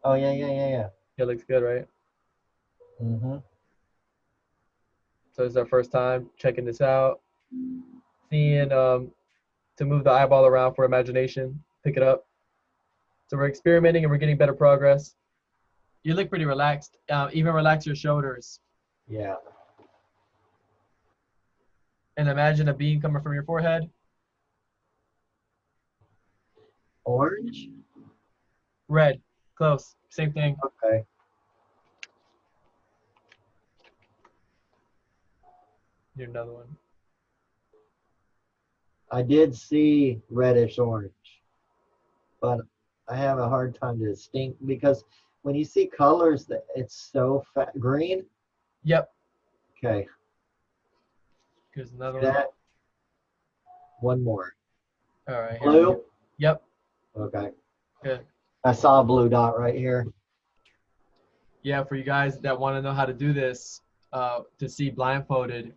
Oh, yeah, yeah, yeah, yeah. It looks good, right? Mm-hmm. So it's our first time checking this out, seeing to move the eyeball around for imagination, pick it up. So we're experimenting and we're getting better progress. You look pretty relaxed. Even relax your shoulders Yeah. and imagine a beam coming from your forehead. Orange? Red, close, same thing. Okay. Here's another one. I did see reddish orange, but I have a hard time to distinct because when you see colors, that it's so fat. Green? Yep. Okay. Here's another one. That one more. All right, here we go. Blue? Yep. Okay. Good. I saw a blue dot right here. Yeah, for you guys that want to know how to do this, to see blindfolded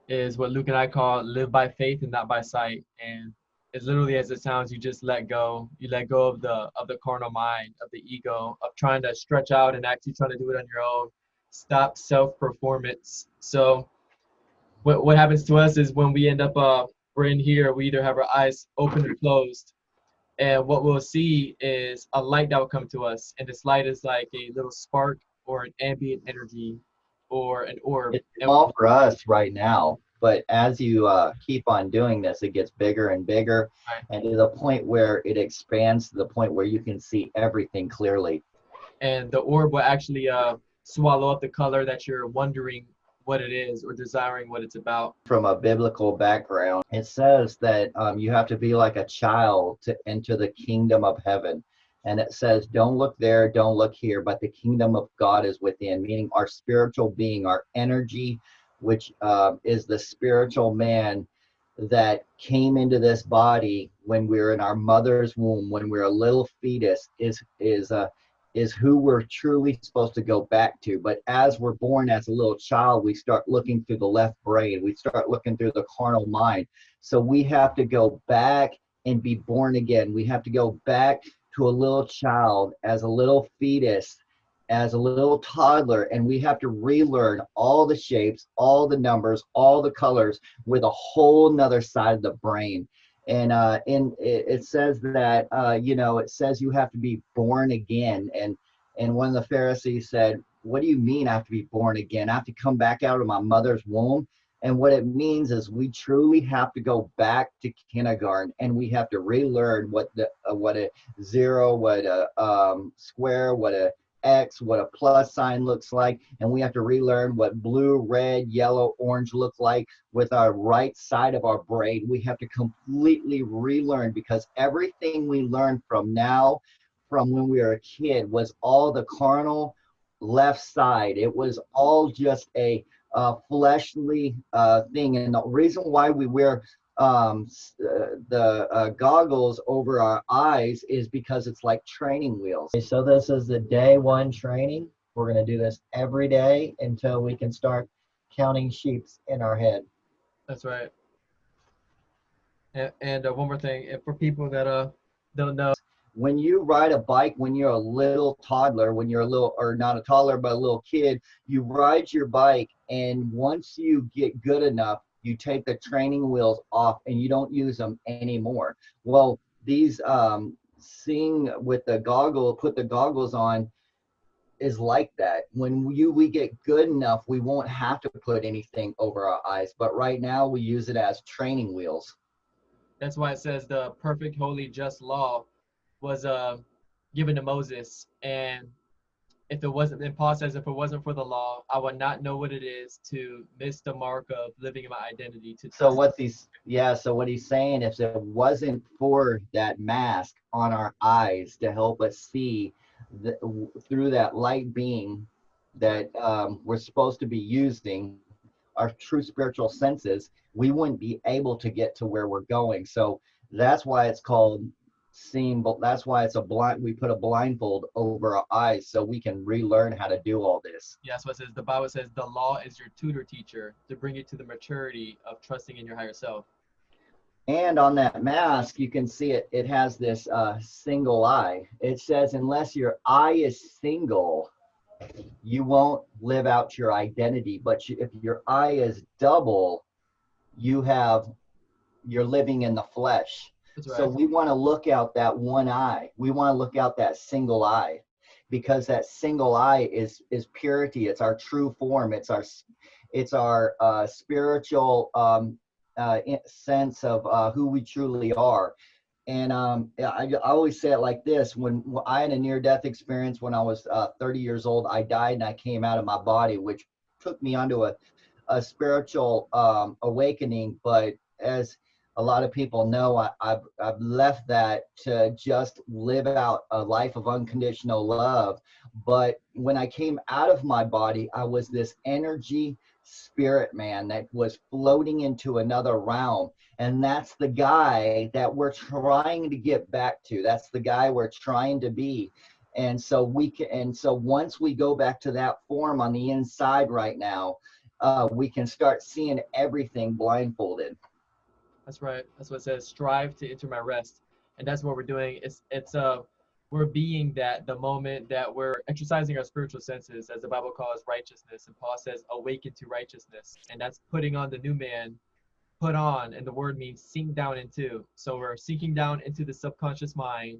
is what Luke and I call live by faith and not by sight. And it's literally as it sounds, you just let go. You let go of the carnal mind, of the ego, of trying to stretch out and actually trying to do it on your own. Stop self-performance. So what happens to us is when we end up we're in here, we either have our eyes open or closed. And what we'll see is a light that will come to us. And this light is like a little spark or an ambient energy or an orb. It's And small for us right now, but as you keep on doing this, it gets bigger and bigger, right, and to the point where it expands to the point where you can see everything clearly. and the orb will actually swallow up the color that you're wondering what it is or desiring what it's about. From a biblical background, it says that you have to be like a child to enter the kingdom of heaven. And it says, don't look there, don't look here, but the kingdom of God is within, meaning our spiritual being, our energy, which is the spiritual man that came into this body when we were in our mother's womb, when we were a little fetus, is who we're truly supposed to go back to. But as we're born as a little child, we start looking through the left brain, we start looking through the carnal mind. So we have to go back and be born again. We have to go back to a little child as a little fetus, as a little toddler, and we have to relearn all the shapes, all the numbers, all the colors with a whole nother side of the brain. And it says that it says you have to be born again. And one of the Pharisees said, "What do you mean I have to be born again? I have to come back out of my mother's womb?" And what it means is we truly have to go back to kindergarten, and we have to relearn what a zero, what a square, what a X, what a plus sign looks like, and we have to relearn what blue, red, yellow, orange look like with our right side of our brain. We have to completely relearn because everything we learned from now, from when we were a kid, was all the carnal left side. It was all just a fleshly thing. And the reason why we wear the goggles over our eyes is because it's like training wheels. Okay, so this is the day one training. We're going to do this every day until we can start counting sheeps in our head. That's right. And one more thing, and for people that don't know, When you ride a bike, when you're a little toddler, when you're a little, or not a toddler, but a little kid, you ride your bike. And once you get good enough, you take the training wheels off and you don't use them anymore. Well, these seeing with the goggle, put the goggles on is like that. When we get good enough, we won't have to put anything over our eyes. But right now we use it as training wheels. that's why it says the perfect, holy, just law was given to Moses. And if it wasn't, and Paul says, if it wasn't for the law, I would not know what it is to miss the mark of living in my identity, to So trust. what's he's yeah, so what he's saying, if it wasn't for that mask on our eyes to help us see through that light being That's right. that we're supposed to be using our true spiritual senses, we wouldn't be able to get to where we're going. So that's why it's called seeing, but that's why it's a blind, we put a blindfold over our eyes so we can relearn how to do all this. Yeah, that's what it says. The Bible says the law is your tutor teacher to bring you to the maturity of trusting in your higher self. And on that mask, you can see it has this single eye. It says, unless your eye is single, you won't live out your identity. But if your eye is double, you have you're living in the flesh. That's So right. we want to look out that one eye. We want to look out that single eye, because that single eye is purity. It's our true form. It's our spiritual sense of who we truly are. And I always say it like this: when I had a near-death experience when I was 30 years old, I died and I came out of my body, which took me onto a spiritual awakening. But as a lot of people know, I've left that to just live out a life of unconditional love. But when I came out of my body, I was this energy spirit man that was floating into another realm. And that's the guy that we're trying to get back to. That's the guy we're trying to be. And so once we go back to that form on the inside right now, we can start seeing everything blindfolded. That's right. That's what it says. Strive to enter my rest, and that's what we're doing. It's we're being that the moment that we're exercising our spiritual senses, as the Bible calls righteousness, and Paul says, awaken to righteousness, and that's putting on the new man. Put on, and the word means sink down into. So we're sinking down into the subconscious mind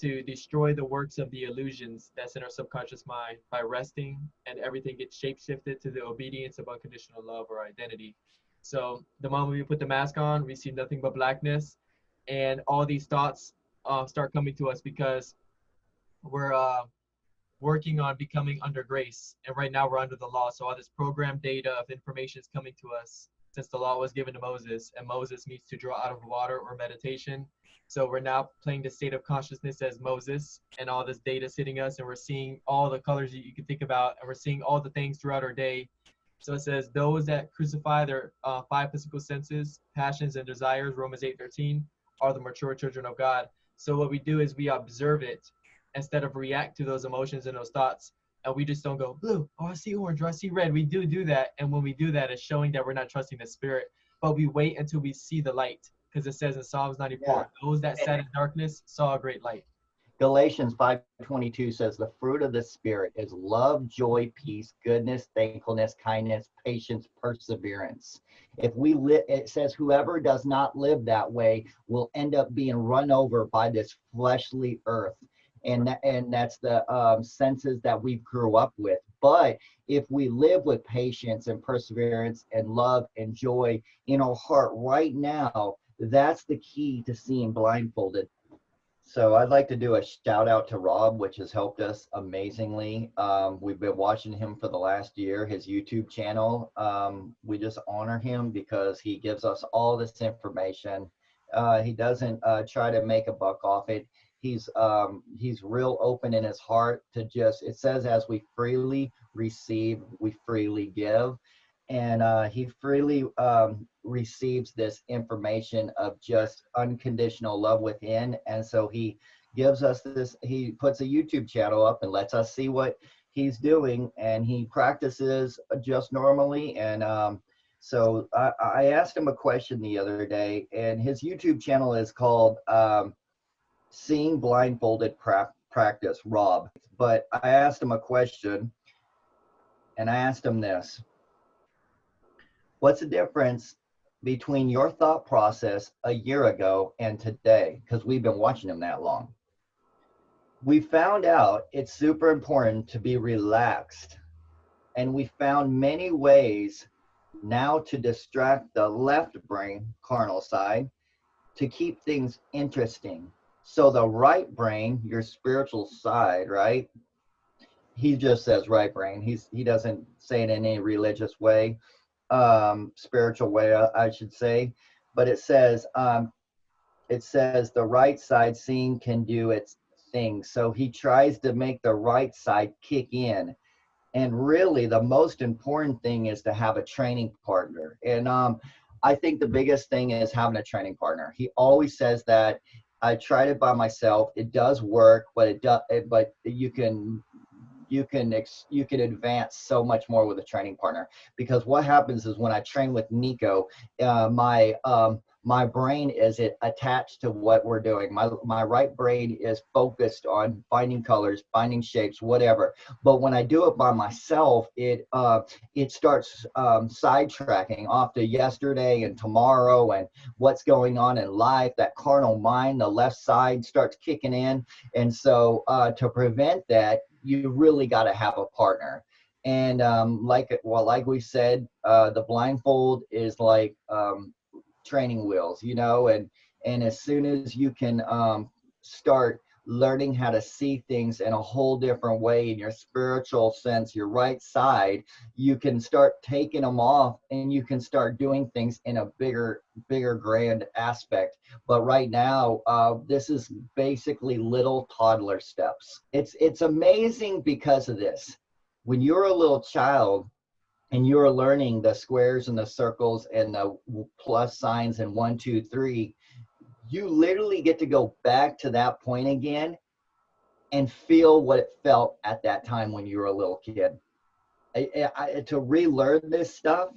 to destroy the works of the illusions that's in our subconscious mind by resting, and everything gets shapeshifted to the obedience of unconditional love or identity. So the moment we put the mask on, we see nothing but blackness, and all these thoughts start coming to us because we're working on becoming under grace. And right now we're under the law. So all this programmed data of information is coming to us since the law was given to Moses, and Moses needs to draw out of water or meditation. So we're now playing the state of consciousness as Moses, and all this data hitting us, and we're seeing all the colors that you can think about, and we're seeing all the things throughout our day. So it says, those that crucify their five physical senses, passions, and desires, Romans 8:13, are the mature children of God. So what we do is we observe it instead of react to those emotions and those thoughts. And we just don't go, blue, oh, I see orange, or I see red. We do that. And when we do that, it's showing that we're not trusting the spirit. But we wait until we see the light. Because it says in Psalms 94, Yeah. those that sat in darkness saw a great light. Galatians 5:22 says the fruit of the spirit is love, joy, peace, goodness, thankfulness, kindness, patience, perseverance. It says whoever does not live that way will end up being run over by this fleshly earth. And that's the senses that we grew up with. But if we live with patience and perseverance and love and joy in our heart right now, that's the key to seeing blindfolded. So I'd like to do a shout out to Rob, which has helped us amazingly. We've been watching him for the last year, his YouTube channel. We just honor him because he gives us all this information. He doesn't try to make a buck off it. He's real open in his heart to just, it says, as we freely receive, we freely give. And he freely receives this information of just unconditional love within. And so he gives us this, he puts a YouTube channel up and lets us see what he's doing, and he practices just normally. And so I asked him a question the other day, and his YouTube channel is called Seeing Blindfolded Practice, Rob. But I asked him a question, and I asked him this: what's the difference between your thought process a year ago and today? Because we've been watching him that long. We found out it's super important to be relaxed. And we found many ways now to distract the left brain, carnal side, to keep things interesting. So the right brain, your spiritual side, right? He just says right brain. He doesn't say it in any religious way, spiritual way, I should say. But it says the right side seeing can do its thing. So he tries to make the right side kick in. And really, the most important thing is to have a training partner. And I think the biggest thing is having a training partner. He always says that. I tried it by myself. It does work, but but you can advance so much more with a training partner. Because what happens is when I train with Nico, my brain isn't attached to what we're doing. My right brain is focused on finding colors, finding shapes, whatever. But when I do it by myself, it starts sidetracking off to yesterday and tomorrow and what's going on in life. That carnal mind, the left side starts kicking in. And so to prevent that, you really got to have a partner. And like we said, the blindfold is like training wheels, and as soon as you can start learning how to see things in a whole different way in your spiritual sense, your right side, you can start taking them off and you can start doing things in a bigger grand aspect. But right now, this is basically little toddler steps. It's amazing because of this. When you're a little child and you're learning the squares and the circles and the plus signs and 1, 2, 3, you literally get to go back to that point again and feel what it felt at that time when you were a little kid. To relearn this stuff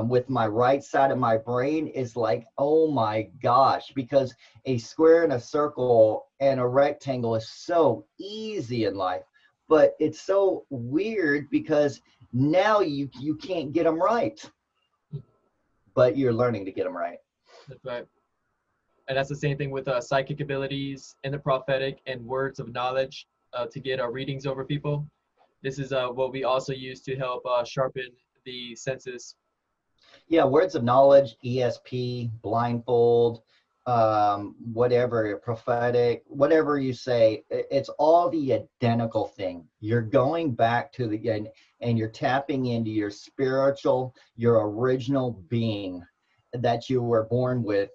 with my right side of my brain is like, oh my gosh, because a square and a circle and a rectangle is so easy in life, but it's so weird because now you can't get them right, but you're learning to get them right. That's right. And that's the same thing with psychic abilities and the prophetic and words of knowledge to get our readings over people. This is what we also use to help sharpen the senses. Yeah, words of knowledge, ESP, blindfold, whatever, prophetic, whatever you say, it's all the identical thing. You're going back to and you're tapping into your spiritual, your original being that you were born with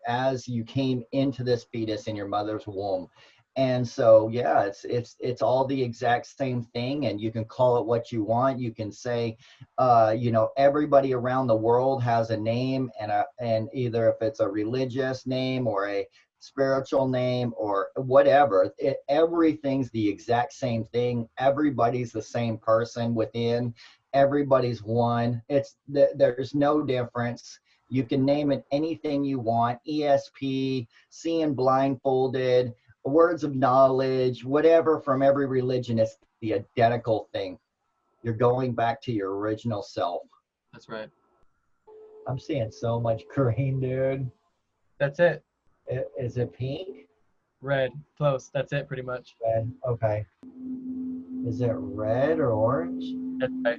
as you came into this fetus in your mother's womb. And so, yeah, it's all the exact same thing, and you can call it what you want. You can say, everybody around the world has a name, and either if it's a religious name or a spiritual name or whatever, everything's the exact same thing. Everybody's the same person within. Everybody's one. There's no difference. You can name it anything you want. ESP, seeing blindfolded, words of knowledge, whatever from every religion, it's the identical thing. You're going back to your original self. That's right. I'm seeing so much green, dude. That's it. Is it pink? Red. Close. That's it pretty much. Red. Okay. Is it red or orange? That's right.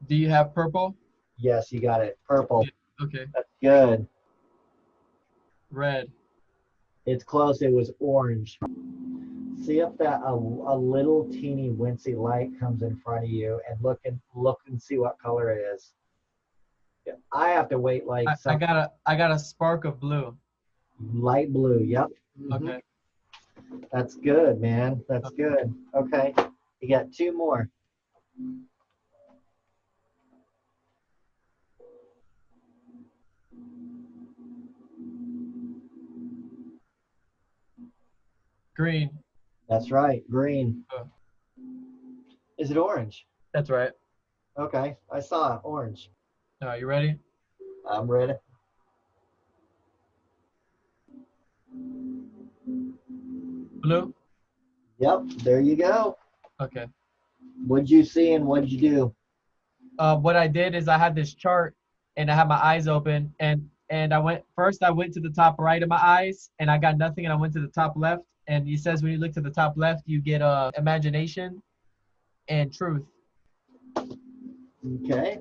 Do you have purple? Yes, you got it. Purple. Okay. That's good. Red. It's close. It was orange. See if that a little teeny wincy light comes in front of you, and look and see what color it is. I have to wait like I got a spark of blue. Light blue. Yep. Mm-hmm. Okay. That's good, man. That's good. Okay. You got two more. Green. That's right. Green. Oh. Is it orange? That's right. Okay. I saw it. Orange. You ready? I'm ready. Blue? Yep. There you go. Okay. What'd you see and what'd you do? What I did is I had this chart and I had my eyes open and I went to the top right of my eyes and I got nothing, and I went to the top left, and he says when you look to the top left you get imagination and truth. Okay.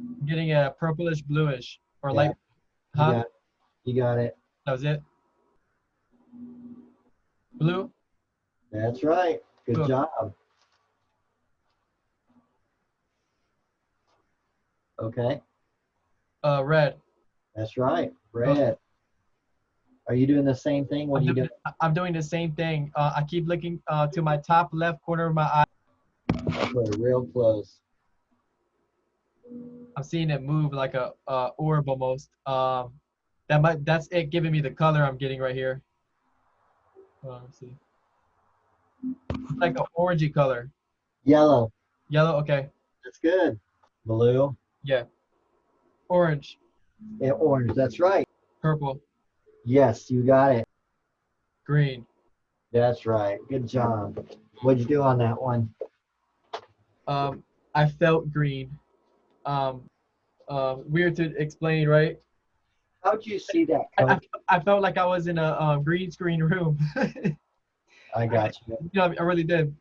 I'm getting a purplish bluish or Yeah. light. Huh? You got it. That was it. Blue? That's right. Good Cool. job. Okay. Red. That's right. Red. Are you doing the same thing? What are you doing? I'm doing the same thing. I keep looking to my top left corner of my eye. Put it real close. I'm seeing it move like a orb almost. That's it giving me the color I'm getting right here. Let's see. It's like an orangey color. Yellow. Yellow, okay. That's good. Blue. Yeah. Orange. And orange. That's right. Purple. Yes, you got it. Green. That's right. Good job. What'd you do on that one? I felt green. Weird to explain, right? How'd you see that, I, Coach? I felt like I was in a green screen room. I got you. I really did.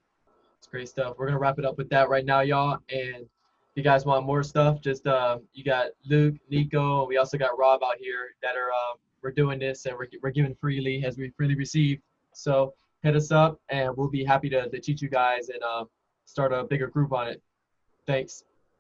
It's great stuff. We're gonna wrap it up with that right now, y'all. And if you guys want more stuff, just you got Luke, Nico, we also got Rob out here that are we're doing this and we're giving freely as we freely receive. So hit us up and we'll be happy to teach you guys and start a bigger group on it. Thanks.